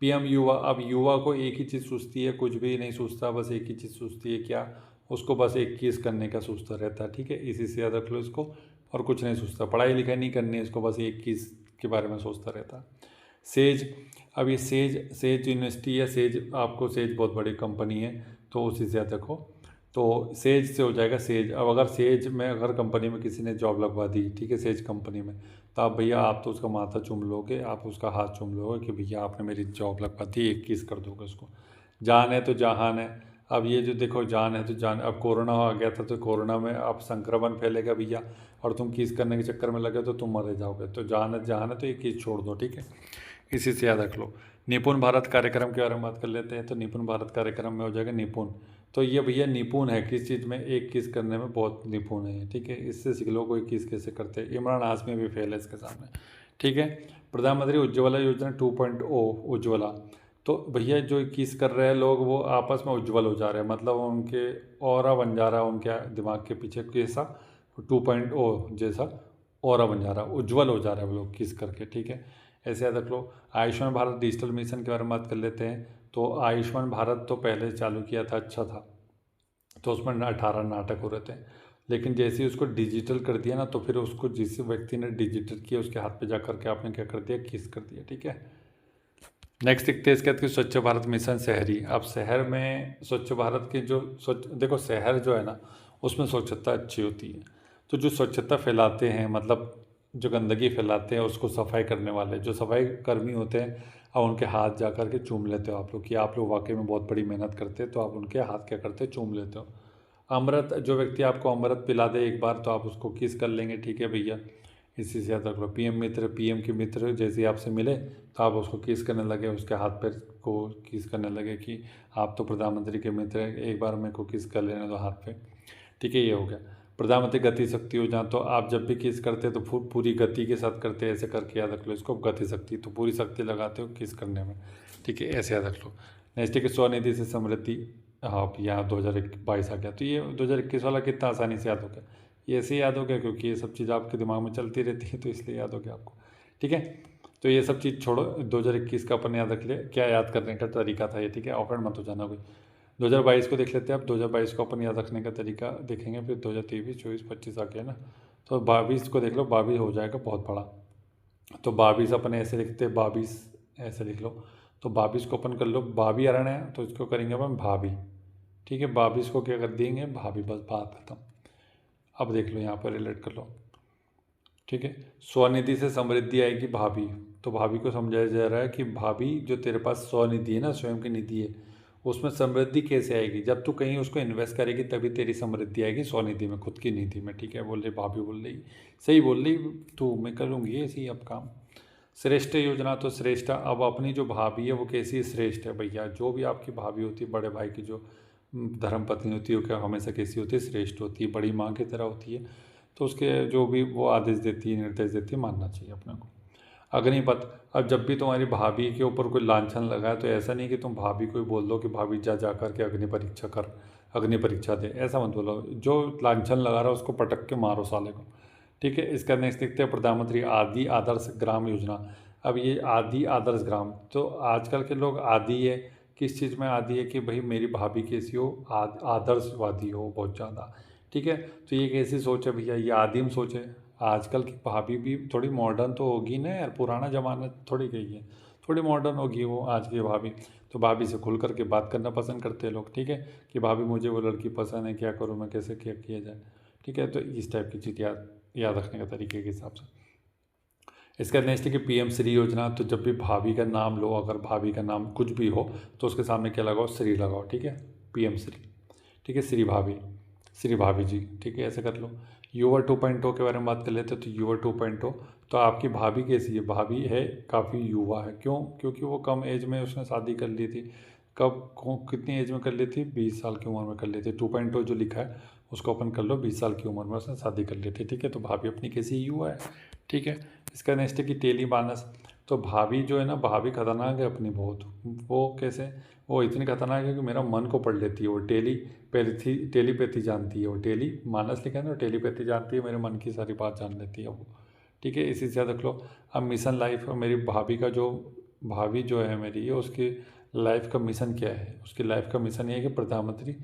पीएम युवा, अब युवा को एक ही चीज़ सोचती है, कुछ भी नहीं सोचता, बस एक ही चीज़ सोचती है, क्या, उसको बस एक चीज़ करने का सोचता रहता है। ठीक है, इसी से याद रख लो इसको, और कुछ नहीं सोचता, पढ़ाई लिखाई नहीं करनी है इसको, बस एक चीज़ के बारे में सोचता रहता है। सेज, अब ये सेज यूनिवर्सिटी या सेज, आपको सेज बहुत बड़ी कंपनी है तो उसी से याद रखो। तो सेज से हो जाएगा सेज। अब अगर सेज में अगर कंपनी में किसी ने जॉब लगवा दी, ठीक है, सेज कंपनी में, तो आप भैया आप तो उसका माथा चूम लोगे, आप उसका हाथ चूम लोगे कि भैया आपने मेरी जॉब लगवा दी, एक किस कर दोगे उसको। जान है तो जहान है। अब ये जो देखो, जान है तो जान, अब कोरोना आ गया था तो कोरोना में अब संक्रमण फैलेगा भैया, और तुम किस करने के चक्कर में लगे तो तुम मरे जाओगे। तो जान है जहान है तो एक किस छोड़ दो। ठीक है, इसी से याद रख लो। निपुण भारत कार्यक्रम के बारे में बात कर लेते हैं। तो निपुण भारत कार्यक्रम में हो जाएगा निपुण। तो ये भैया निपुण है किस चीज़ में, एक किस करने में बहुत निपुण है। ठीक है, इससे सीख लो कोई किस कैसे करते हैं। इमरान हाशमी भी फेल है इसके सामने। ठीक है, प्रधानमंत्री उज्ज्वला योजना 2.0 उज्ज्वला। तो भैया जो किस कर रहे हैं लोग वो आपस में उज्ज्वल हो जा रहे हैं, मतलब उनके ऑरा बन जा रहा है, उनके दिमाग के पीछे कैसा 2.0 जैसा ऑरा बन जा रहा है, उज्ज्वल हो जा रहा है वो लोग किस करके। ठीक है, ऐसे याद रख लो। आयुष्मान भारत डिजिटल मिशन के बारे में बात कर लेते हैं। तो आयुष्मान भारत तो पहले चालू किया था, अच्छा था, तो उसमें 18 नाटक हो रहे थे, लेकिन जैसे ही उसको डिजिटल कर दिया ना, तो फिर उसको जिस व्यक्ति ने डिजिटल किया उसके हाथ पे जा करके आपने क्या कर दिया, किस कर दिया। ठीक है, नेक्स्ट देखते हैं इसके बाद कि स्वच्छ भारत मिशन शहरी। अब शहर में स्वच्छ भारत के जो स्वच्छ, देखो शहर जो है ना उसमें स्वच्छता अच्छी होती है, तो जो स्वच्छता फैलाते हैं, मतलब जो गंदगी फैलाते हैं उसको सफाई करने वाले जो सफाई कर्मी होते हैं, अब उनके हाथ जा कर के चूम लेते हो आप लोग कि आप लोग वाकई में बहुत बड़ी मेहनत करते हैं, तो आप उनके हाथ क्या करते हैं, चूम लेते हो। अमृत, जो व्यक्ति आपको अमृत पिला दे एक बार तो आप उसको किस कर लेंगे। ठीक है भैया, इसी से याद रख लो। पीएम मित्र, पीएम के मित्र जैसे ही आपसे मिले तो आप उसको किस करने लगे, उसके हाथ पैर को किस करने लगे कि आप तो प्रधानमंत्री के मित्र हैं, एक बार मेरे को किस कर लेने दो हाथ पे। ठीक है, ये हो गया। प्रधानमंत्री गति शक्ति योजना, तो आप जब भी किस करते हैं तो पूरी गति के साथ करते हैं, ऐसे करके याद रख लो इसको, गति शक्ति, तो पूरी शक्ति लगाते हो किस करने में। ठीक है, ऐसे याद रख लो। नेक्स्ट है कि स्वनिधि से समृद्धि। हाँ, यहाँ 2022 आ गया, तो ये 2021 वाला कितना आसानी से याद हो गया, ये ऐसे याद हो गया क्योंकि ये सब चीज़ आपके दिमाग में चलती रहती है, तो इसलिए याद हो गया आपको। ठीक है, तो ये सब चीज़ छोड़ो, 2021 का अपन याद रख लिया, क्या याद करने का तरीका था ये। ठीक है, ऑफेंड मत हो जाना कोई। 2022 को देख लेते हैं। अब 2022 को अपन याद रखने का तरीका देखेंगे, फिर 2023, 24, 25 आ गया ना, तो 22 को देख लो, 22 हो जाएगा बहुत बड़ा। तो 22 अपन ऐसे लिखते हैं, 22 ऐसे लिख लो। तो 22 को अपन कर लो, भाभी अरण है तो इसको करेंगे अपन भाभी। ठीक है, 22 को क्या कर देंगे, भाभी, बस बात खत्म। अब देख लो यहाँ पर रिलेट कर लो। ठीक है, स्वनिधि से समृद्धि आएगी भाभी, तो भाभी को समझाया जा रहा है कि भाभी जो तेरे पास स्वनिधि है ना, स्वयं की निधि है, उसमें समृद्धि कैसे आएगी, जब तू कहीं उसको इन्वेस्ट करेगी तभी तेरी समृद्धि आएगी स्वनिधि में, खुद की निधि में। ठीक है, बोल रही भाभी, बोल रही सही बोल रही, तो मैं करूँगी ऐसे ही अब काम। श्रेष्ठ योजना, तो श्रेष्ठ, अब अपनी जो भाभी है वो कैसी श्रेष्ठ है भैया, जो भी आपकी भाभी होती है, बड़े भाई की जो धर्मपत्नी होती है वो क्या हमेशा कैसी होती है, श्रेष्ठ होती है, बड़ी माँ की तरह होती है, तो उसके जो भी वो आदेश देती है, निर्देश देती है, मानना चाहिए अपने को। अग्निपथ, अब जब भी तुम्हारी भाभी के ऊपर कोई लांछन लगा है तो ऐसा नहीं कि तुम भाभी को ही बोल दो कि भाभी जा कर के अग्नि परीक्षा कर, अग्नि परीक्षा दे, ऐसा मत बोलो। जो लांछन लगा रहा है उसको पटक के मारो साले को। ठीक है, इसका नेक्स्ट देखते हैं प्रधानमंत्री आदि आदर्श ग्राम योजना। अब ये आदि आदर्श ग्राम, तो आजकल के लोग आदि है, किस चीज़ में आदि है कि भाई मेरी भाभी कैसी हो, आदर्शवादी हो बहुत ज़्यादा। ठीक है, तो ये कैसी सोच है भैया, ये आदिम सोच है। आजकल की भाभी भी थोड़ी मॉडर्न तो होगी ना यार, पुराना ज़माना थोड़ी गई है, थोड़ी मॉडर्न होगी वो आज की भाभी। तो भाभी से खुल करके बात करना पसंद करते हैं लोग। ठीक है, कि भाभी मुझे वो लड़की पसंद है, क्या करूँ मैं, कैसे क्या किया जाए। ठीक है, तो इस टाइप की चीज़ याद याद रखने का तरीके के हिसाब से। इसका नेक्स्ट है कि पीएम श्री योजना। तो जब भी भाभी का नाम लो, अगर भाभी का नाम कुछ भी हो तो उसके सामने क्या लगाओ, श्री लगाओ, ठीक है, पीएम श्री, ठीक है, श्री भाभी जी, ठीक है, ऐसे कर लो। युवा 2.0 के बारे में बात कर लेते हैं। तो युवा 2.0, तो आपकी भाभी कैसी है, भाभी है काफ़ी युवा है, क्यों, क्योंकि वो कम एज में उसने शादी कर ली थी। कितनी एज में कर ली थी, 20 साल की उम्र में कर ली थी। 2.0 जो लिखा है उसको अपन कर लो, 20 साल की उम्र में उसने शादी कर ली थी, ठीक है। तो भाभी अपनी कैसी युवा है, ठीक है। इसका नेक्स्ट है कि टेली मानस। तो भाभी जो है ना, भाभी खतरनाक है अपनी बहुत। वो कैसे, वो इतनी खतरनाक है कि मेरा मन को पढ़ लेती है। वो टेलीपैथी जानती है। वो टेली मानस लिखा है ना, टेलीपैथी जानती है, मेरे मन की सारी बात जान लेती है वो, ठीक है। इसी से याद रख लो। अब मिशन लाइफ, मेरी भाभी जो है मेरी, उसकी लाइफ का मिशन क्या है, उसकी लाइफ का मिशन ये है कि प्रधानमंत्री,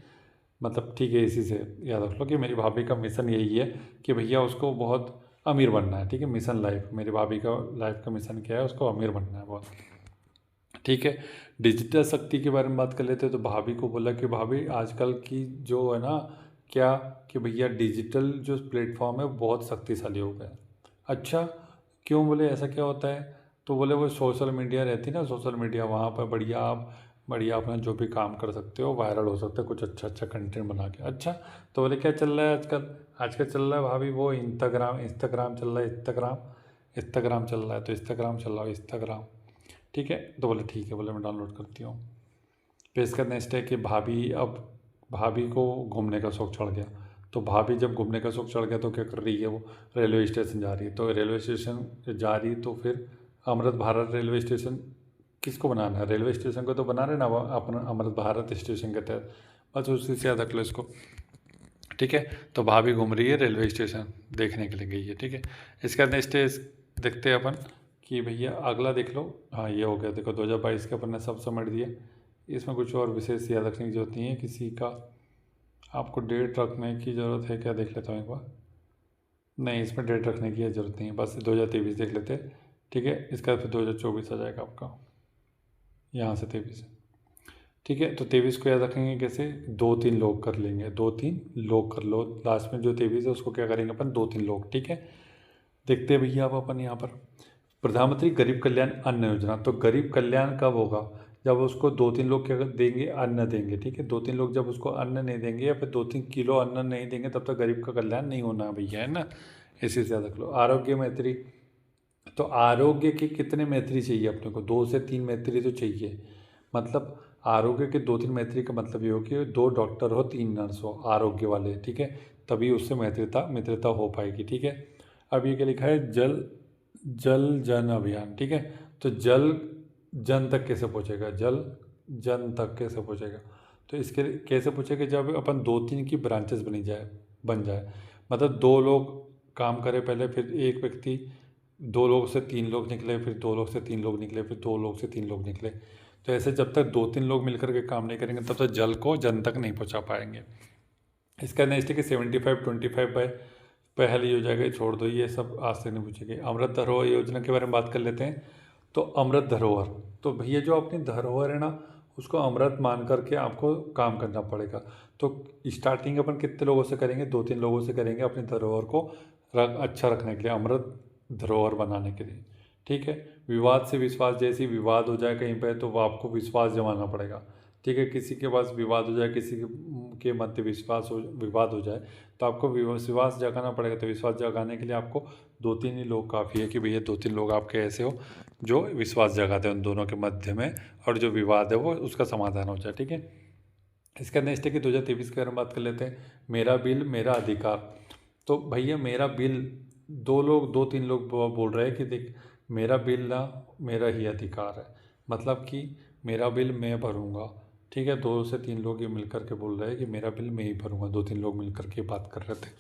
मतलब ठीक है, इसी से याद रख लो कि मेरी भाभी का मिशन यही है कि भैया उसको बहुत अमीर बनना है, ठीक है। मिशन लाइफ, मेरी भाभी का लाइफ का मिशन क्या है, उसको अमीर बनना है बहुत, ठीक है। डिजिटल शक्ति के बारे में बात कर लेते हैं। तो भाभी को बोला कि भाभी आजकल की जो है ना, क्या, कि भैया डिजिटल जो प्लेटफॉर्म है बहुत शक्तिशाली हो गया है। अच्छा, क्यों, बोले ऐसा क्या होता है। तो बोले वो सोशल मीडिया रहती है ना, सोशल मीडिया, वहाँ पर बढ़िया अपना जो भी काम कर सकते हो, वायरल हो सकते हो कुछ अच्छा कंटेंट बना के। अच्छा, तो बोले क्या चल रहा है आजकल, आजकल चल रहा है भाभी वो इंस्टाग्राम चल रहा है, इंस्टाग्राम चल रहा है, तो इंस्टाग्राम चल रहा है, इंस्टाग्राम, ठीक है। तो बोले ठीक है, बोले मैं डाउनलोड करती हूँ। फिर इसका नेक्स्ट है कि भाभी को घूमने का शौक चढ़ गया। तो भाभी जब घूमने का शौक चढ़ गया तो क्या कर रही है, वो रेलवे स्टेशन जा रही है। तो रेलवे स्टेशन जा रही, तो फिर अमृत भारत रेलवे स्टेशन किसको बनाना है, रेलवे स्टेशन को तो बना रहे ना वो अपना अमृत भारत स्टेशन के तहत, बस उसी से याद रख लो इसको, ठीक है। तो भाभी घूम रही है रेलवे स्टेशन देखने के लिए गई है, ठीक है। इसका नेक्स्ट है, देखते हैं अपन कि भैया अगला देख लो। हाँ, ये हो गया, देखो 2022 के अपन ने सब समेट दिया। इसमें कुछ और विशेष याद रखने की जरूरत नहीं है किसी का, आपको डेट रखने की ज़रूरत है क्या, देख लेता हूँ एक बार। नहीं, इसमें डेट रखने की ज़रूरत नहीं है, बस 2023 देख लेते हैं, ठीक है। इसका फिर 2024 आ जाएगा आपका, यहाँ से 23, ठीक है। तो 23 को याद रखेंगे कैसे, 2-3 लोग कर लेंगे, 2-3 लोग कर लो, लास्ट में जो 23 है उसको क्या करेंगे अपन, 2-3 लोग, ठीक है। देखते हैं भैया अब अपन यहाँ पर प्रधानमंत्री गरीब कल्याण अन्न योजना। तो गरीब कल्याण कब होगा, जब उसको 2-3 लोग क्या देंगे, अन्न देंगे, ठीक है। 2-3 लोग जब उसको अन्न नहीं देंगे या फिर 2-3 किलो अन्न नहीं देंगे, तब तक गरीब का कल्याण नहीं होना भैया, है ना। इसी से याद रख लो। आरोग्य मैत्री। तो आरोग्य के कितने मैत्री चाहिए अपने को, 2 से 3 मैत्री तो चाहिए। मतलब आरोग्य के 2-3 मैत्री का मतलब ये हो कि 2 डॉक्टर हो, 3 नर्स हो आरोग्य वाले, ठीक है, तभी उससे मित्रता हो पाएगी, ठीक है। अब ये क्या लिखा है, जल जल जन अभियान, ठीक है। तो जल जन तक कैसे पहुंचेगा, जल जन तक कैसे पहुंचेगा, तो इसके लिए कैसे पूछेगा, जब अपन 2-3 की ब्रांचेस बन जाए, मतलब 2 लोग काम करें पहले, फिर एक व्यक्ति, 2 लोग से 3 लोग निकले, फिर 2 लोग से 3 लोग निकले, फिर 2 लोग से 3 लोग निकले। तो ऐसे जब तक 2-3 लोग मिलकर के काम नहीं करेंगे, तब तक जल को जन तक नहीं पहुंचा पाएंगे। इसका नेक्स्ट है कि 75-25 बाय पहले हो जाएगा, छोड़ दो, ये सब आज से नहीं पूछेंगे। अमृत धरोहर योजना के बारे में बात कर लेते हैं। तो अमृत धरोहर, तो भैया जो अपनी धरोहर है ना, उसको अमृत मान करके आपको काम करना पड़ेगा। तो स्टार्टिंग अपन कितने लोगों से करेंगे, 2-3 लोगों से करेंगे अपनी धरोहर को अच्छा रखने के लिए, अमृत धरोहर बनाने के लिए, ठीक है। विवाद से विश्वास, जैसे ही विवाद हो जाए कहीं पर, तो वो आपको विश्वास जमाना पड़ेगा, ठीक है। किसी के पास विवाद हो जाए, किसी के मध्य विवाद हो जाए, तो आपको विश्वास जगाना पड़ेगा। तो विश्वास जगाने के लिए आपको 2-3 ही लोग काफ़ी है, कि भैया 2-3 लोग आपके ऐसे हो जो विश्वास जगाते हैं उन दोनों के मध्य में, और जो विवाद है वो उसका समाधान हो जाए, ठीक है। इसका नेक्स्ट है कि 2023 के बारे में बात कर लेते हैं। मेरा बिल मेरा अधिकार। तो भैया मेरा बिल, 2-3 लोग बोल रहे हैं कि देख, मेरा बिल ना मेरा ही अधिकार है, मतलब कि मेरा बिल मैं भरूँगा, ठीक है। 2 से 3 लोग ये मिलकर के बोल रहे हैं कि मेरा बिल मैं ही भरूँगा, 2-3 लोग मिलकर के बात कर रहे थे।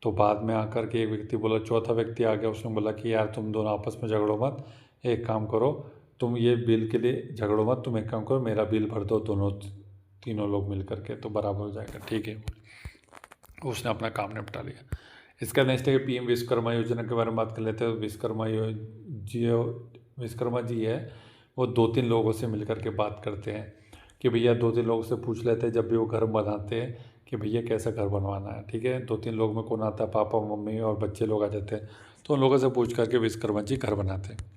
तो बाद में आकर के एक व्यक्ति बोला, चौथा व्यक्ति आ गया, उसने बोला कि यार तुम दोनों आपस में झगड़ो मत, एक काम करो, तुम ये बिल के लिए झगड़ो मत, तुम एक काम करो, मेरा बिल भर दो, तीनों लोग मिल करके, तो बराबर हो जाएगा, ठीक है। उसने अपना काम निपटा लिया। इसका नेक्स्ट है कि पीएम विश्वकर्मा योजना के बारे में बात कर लेते हैं। विश्वकर्मा जी है, वो 2-3 लोगों से मिल करके बात करते हैं कि भैया 2-3 लोगों से पूछ लेते हैं जब भी वो घर बनाते हैं कि भैया कैसा घर बनवाना है, ठीक है। 2-3 लोग में कौन आता है, पापा मम्मी और बच्चे लोग आ जाते हैं, तो उन लोगों से पूछ करके विश्वकर्मा जी घर बनाते हैं।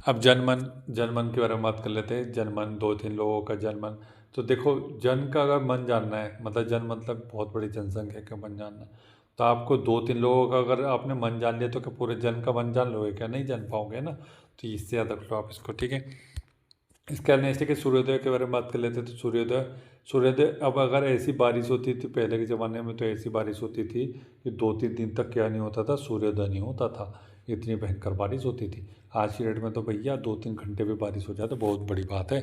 अब जनमन के बारे में बात कर लेते हैं। जनमन 2-3 लोगों का जनमन, तो देखो जन का अगर मन जानना है, मतलब जन मतलब बहुत बड़ी जनसंख्या का मन जानना है, तो आपको 2-3 लोगों का अगर आपने मन जान लिया तो क्या पूरे जन का मन जान लोगे क्या? नहीं जान पाओगे ना। तो इससे याद रख लो आप इसको, ठीक है। इसके नेक्स्ट के सूर्योदय के बारे में बात कर लेते हैं। तो सूर्योदय अब अगर ऐसी बारिश होती थी पहले के ज़माने में, तो ऐसी बारिश होती थी कि 2-3 दिन तक क्या नहीं होता था, सूर्योदय नहीं होता था। इतनी भयंकर बारिश होती थी। आज की डेट में तो भैया 2-3 घंटे भी बारिश हो जाए तो बहुत बड़ी बात है,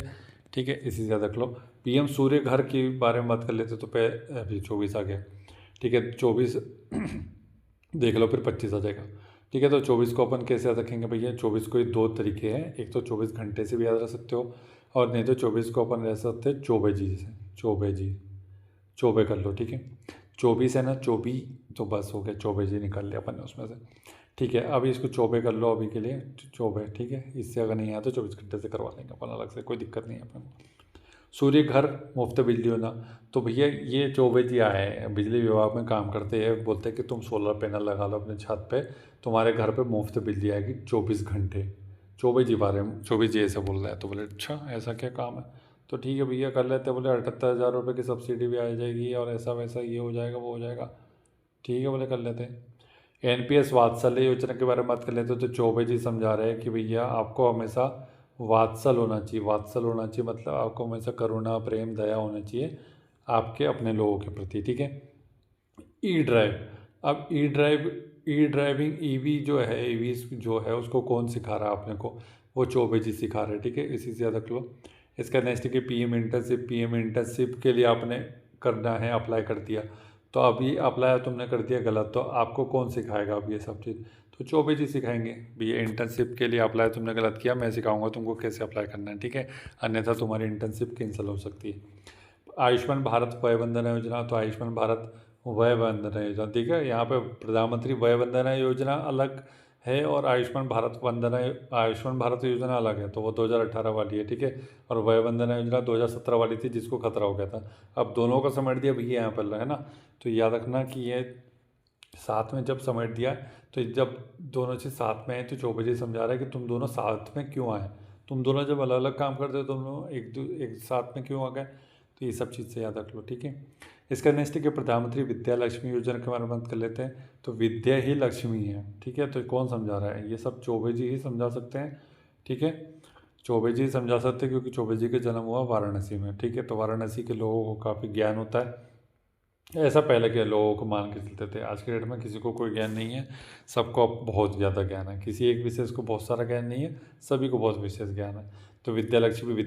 ठीक है। इसी से याद रख लो। पीएम सूर्य घर के बारे में बात कर लेते तो अभी 24 आ गया, ठीक है। 24 देख लो, फिर 25 आ जाएगा, ठीक है। तो 24 को अपन कैसे याद रखेंगे भैया? 24 को 2 तरीके हैं, एक तो 24 घंटे से भी याद रख सकते हो, और नहीं तो 24 को अपन रह सकते हैं चौबे जी से। चौबे जी, चौबे कर लो, ठीक है। 24 है ना, चौबी, तो बस हो गया, चौबे जी निकाल लिया अपन ने उसमें से, ठीक है। अभी इसको चौबे कर लो अभी के लिए, चौबे, ठीक है। इससे अगर नहीं आया तो 24 घंटे से करवा लेंगे अपन अलग से, कोई दिक्कत नहीं है अपन को। सूर्य घर मुफ्त बिजली होना, तो भैया ये चौबे जी आए हैं, बिजली विभाग में काम करते हैं, बोलते हैं कि तुम सोलर पैनल लगा लो अपने छत पे, तुम्हारे घर पे मुफ्त बिजली आएगी 24 घंटे। चौबे जी बारे में 24 जी ऐसे बोल रहा है, तो बोले अच्छा ऐसा क्या काम है, तो ठीक है भैया कर लेते हैं। बोले 78,000 रुपये की सब्सिडी भी आ जाएगी, और ऐसा वैसा ये हो जाएगा वो हो जाएगा, ठीक है बोले कर लेते हैं। एनपीएस वात्सल्य योजना के बारे में बात कर लेते हो, तो चौबे जी समझा रहे हैं कि भैया आपको हमेशा वात्सल होना चाहिए। वात्सल होना चाहिए मतलब आपको हमेशा करुणा प्रेम दया होना चाहिए आपके अपने लोगों के प्रति, ठीक है। ई ड्राइव, अब ई ड्राइविंग ईवी जो है, ईवी जो है उसको कौन सिखा रहा है अपने को? वो चौबे जी सिखा रहे हैं, ठीक है। इसी से याद रख लो। इसका नेक्स्ट कि पीएम इंटर्नशिप के लिए आपने करना है, अप्लाई कर दिया, तो अभी अप्लाई तुमने कर दिया गलत, तो आपको कौन सिखाएगा अब ये सब चीज़? तो चौबे जी सिखाएंगे भैया। इंटर्नशिप के लिए अप्लाई तुमने गलत किया, मैं सिखाऊंगा तुमको कैसे अप्लाई करना है, ठीक है। अन्यथा तुम्हारी इंटर्नशिप कैंसिल हो सकती है। आयुष्मान भारत वय वंदना योजना, तो आयुष्मान भारत वय वंदना योजना, ठीक है। यहाँ पे प्रधानमंत्री वय वंदना योजना अलग है, और आयुष्मान भारत योजना अलग है, तो वो 2018 वाली है, ठीक है। और वय वंदना योजना 2017 वाली थी, जिसको खतरा हो गया था। अब दोनों को समेट दिया भैया यहाँ पर, है ना। तो याद रखना कि ये साथ में जब समेट दिया, तो जब दोनों चीज़ साथ में है, तो चौबे जी समझा रहा है कि तुम दोनों साथ में क्यों आए, तुम दोनों जब अलग अलग काम करते हो तुम दोनों एक साथ में क्यों आ गए? तो ये सब चीज़ से याद रख लो, ठीक है। इसका नेक्स्ट है कि प्रधानमंत्री विद्या लक्ष्मी योजना के बारे में बात कर लेते हैं। तो विद्या ही लक्ष्मी है, ठीक है। तो कौन समझा रहा है? ये सब चौबे जी ही समझा सकते हैं, ठीक है। चौबे जी समझा सकते हैं, क्योंकि चौबे जी का जन्म हुआ वाराणसी में, ठीक है। तो वाराणसी के लोगों को काफ़ी ज्ञान होता है, ऐसा पहले के लोगों को मान के चलते थे। आज के डेट में किसी को कोई ज्ञान नहीं है, सबको अब बहुत ज़्यादा ज्ञान है। किसी एक विशेष को बहुत सारा ज्ञान नहीं है, सभी को बहुत विशेष ज्ञान है। तो विद्या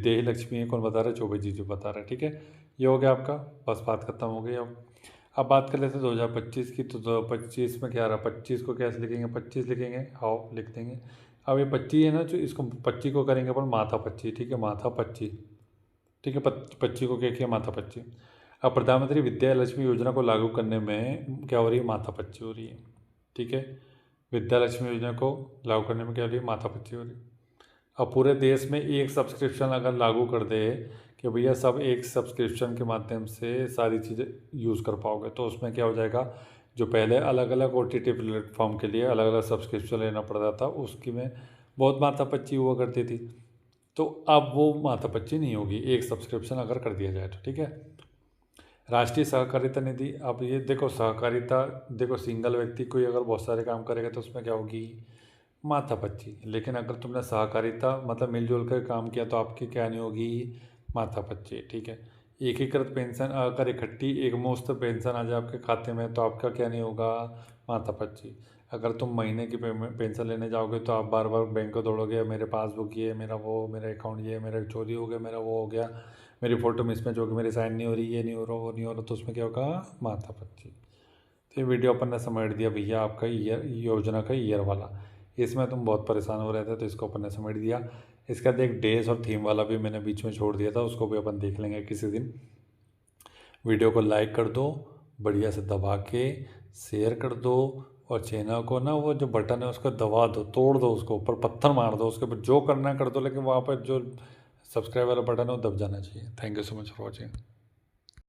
ही लक्ष्मी है, कौन बता रहा है? चौबे जी जो बता रहे हैं, ठीक है। ये हो गया आपका, बस बात खत्म हो गई। अब बात कर लेते हैं 2025 की। तो 2025 में क्या रहा? 25 को कैसे लिखेंगे? 25 लिखेंगे, आओ लिख देंगे। अब ये 25 है ना, जो इसको 25 को करेंगे अपन माथा 25, ठीक है। माथा 25, ठीक है। 25 को क्या किया? माथा 25। अब प्रधानमंत्री विद्या लक्ष्मी योजना को लागू करने में क्या हो रही है? माथा 25 हो रही है, ठीक है। विद्या लक्ष्मी योजना को लागू करने में क्या हो रही है? माथा 25 हो रही है। अब पूरे देश में एक सब्सक्रिप्शन अगर लागू कर दे कि भैया सब एक सब्सक्रिप्शन के माध्यम से सारी चीज़ें यूज़ कर पाओगे, तो उसमें क्या हो जाएगा? जो पहले अलग अलग OTT प्लेटफॉर्म के लिए अलग अलग सब्सक्रिप्शन लेना पड़ता था, उसकी में बहुत माथापच्ची हुआ करती थी। तो अब वो माथापच्ची नहीं होगी, एक सब्सक्रिप्शन अगर कर दिया जाए तो, ठीक है। राष्ट्रीय सहकारिता निधि, अब ये देखो सहकारिता, देखो सिंगल व्यक्ति कोई अगर बहुत सारे काम करेगा तो उसमें क्या होगी? माथापच्ची। लेकिन अगर तुमने सहकारिता मतलब मिलजुल कर काम किया तो आपकी क्या नहीं होगी? माथापच्ची, ठीक है। एकीकृत पेंशन अगर इकट्ठी एक मुश्त पेंशन आ जाए आपके खाते में तो आपका क्या नहीं होगा? माथापच्ची। अगर तुम महीने की पेंशन लेने जाओगे तो आप बार बार बैंक को दौड़ोगे, मेरे पासबुक ये, मेरा वो, मेरा अकाउंट ये, मेरा चोरी हो गया, मेरा वो हो गया, मेरी फ़ोटो मिसमैच हो गई, मेरी साइन नहीं हो रही, ये नहीं हो रहा, वो नहीं हो रहा, तो उसमें क्या होगा? माथापच्ची। तो ये वीडियो अपन ने समेट दिया भैया आपका ईयर योजना का ईयर वाला। इसमें तुम बहुत परेशान हो रहे थे तो इसको अपन ने समेट दिया। इसका देख डेज और थीम वाला भी मैंने बीच में छोड़ दिया था, उसको भी अपन देख लेंगे किसी दिन। वीडियो को लाइक कर दो, बढ़िया से दबा के शेयर कर दो, और चैनल को ना वो जो बटन है उसको दबा दो, तोड़ दो, उसको ऊपर पत्थर मार दो, उसके ऊपर जो करना है कर दो, लेकिन वहाँ पर जो सब्सक्राइब वाला बटन है वो दब जाना चाहिए। Thank you so much for watching.